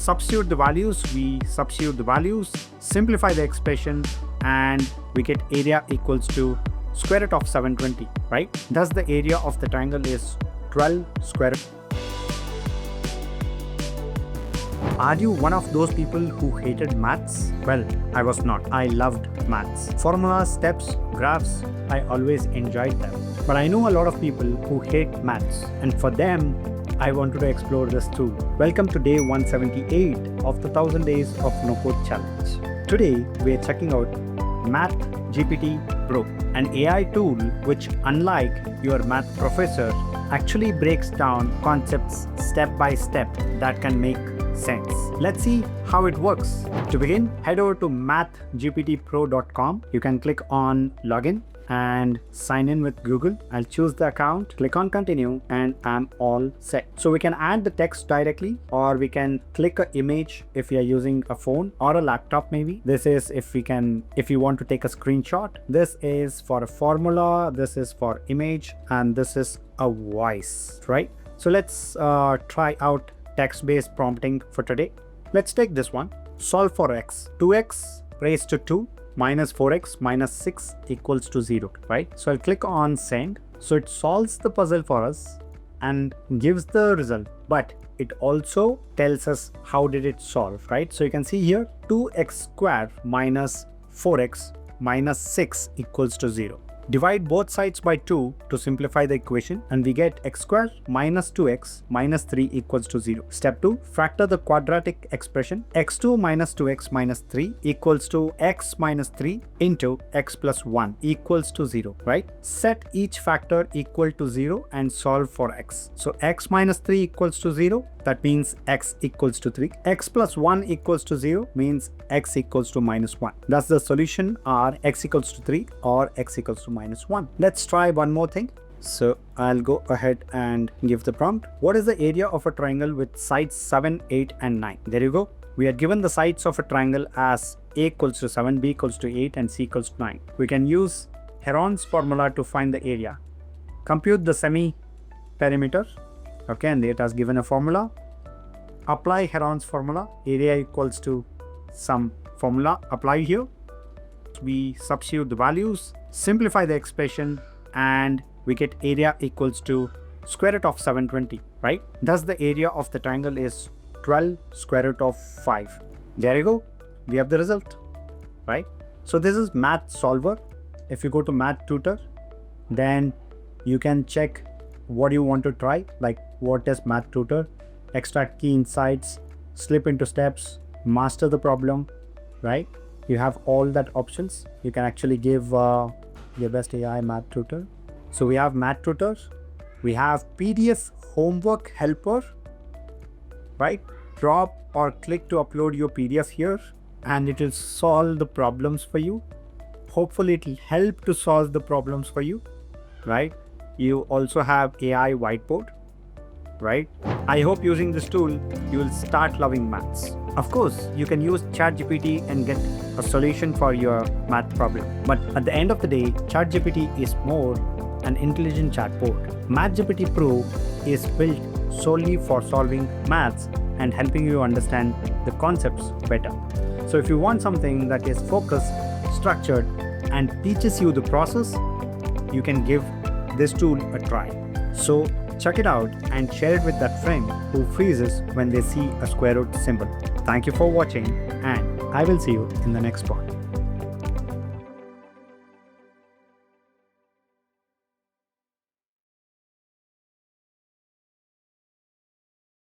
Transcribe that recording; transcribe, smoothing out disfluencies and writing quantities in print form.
substitute the values, simplify the expression, and we get area equals to square root of 720, right? Thus the area of the triangle is 12 square root. Are you one of those people who hated maths? Well, I was not. I loved maths. Formulas, steps, graphs, I always enjoyed them. But I know a lot of people who hate maths, and for them, I wanted to explore this too. Welcome to day 178 of the 1000 Days of No Code Challenge. Today, we are checking out Math GPT Pro, an AI tool which, unlike your math professor, actually breaks down concepts step by step that can make sense. Let's see how it works. To begin, head over to mathgptpro.com. You can click on login and sign in with Google. I'll choose the account, click on continue, and I'm all set. So we can add the text directly, or we can click an image if you're using a phone or a laptop maybe. This is if you want to take a screenshot. This is for a formula, this is for image, and this is a voice, right? So let's try out text-based prompting for today. Let's take this one. Solve for x. 2x raised to 2 minus 4x minus 6 equals to 0, right? So I'll click on send. So it solves the puzzle for us and gives the result, but it also tells us how did it solve, right? So you can see here 2x squared minus 4x minus 6 equals to 0. Divide both sides by 2 to simplify the equation, and we get x squared minus 2x minus 3 equals to 0. Step 2, factor the quadratic expression. X2 minus 2x minus 3 equals to x minus 3 into x plus 1 equals to 0, right? Set each factor equal to 0 and solve for x. So x minus 3 equals to 0. That means x equals to 3. X plus 1 equals to 0 means x equals to minus 1. Thus the solution are x equals to 3 or x equals to minus 1. Let's try one more thing. So I'll go ahead and give the prompt. What is the area of a triangle with sides 7, 8 and 9? There you go. We are given the sides of a triangle as a equals to 7, b equals to 8 and c equals to 9. We can use Heron's formula to find the area. Compute the semi-perimeter. Okay, and it has given a formula. Apply Heron's formula. Area equals to some formula. Apply here. We substitute the values, simplify the expression, and we get area equals to square root of 720, right? Thus the area of the triangle is 12 square root of 5. There you go. We have the result, right? So this is Math Solver. If you go to Math Tutor, then you can check what you want to try, like what is Math Tutor, extract key insights, slip into steps, master the problem, right? You have all that options. You can actually give your best AI Math Tutor. So we have Math Tutor, we have PDF homework helper, right? Drop or click to upload your PDF here and it will solve the problems for you. Hopefully it will help to solve the problems for you, right? You also have AI whiteboard, right? I hope using this tool, you will start loving maths. Of course, you can use ChatGPT and get a solution for your math problem. But at the end of the day, ChatGPT is more an intelligent chatbot. Math GPT Pro is built solely for solving maths and helping you understand the concepts better. So if you want something that is focused, structured, and teaches you the process, you can give this tool a try. So check it out and share it with that friend who freezes when they see a square root symbol. Thank you for watching, and I will see you in the next part.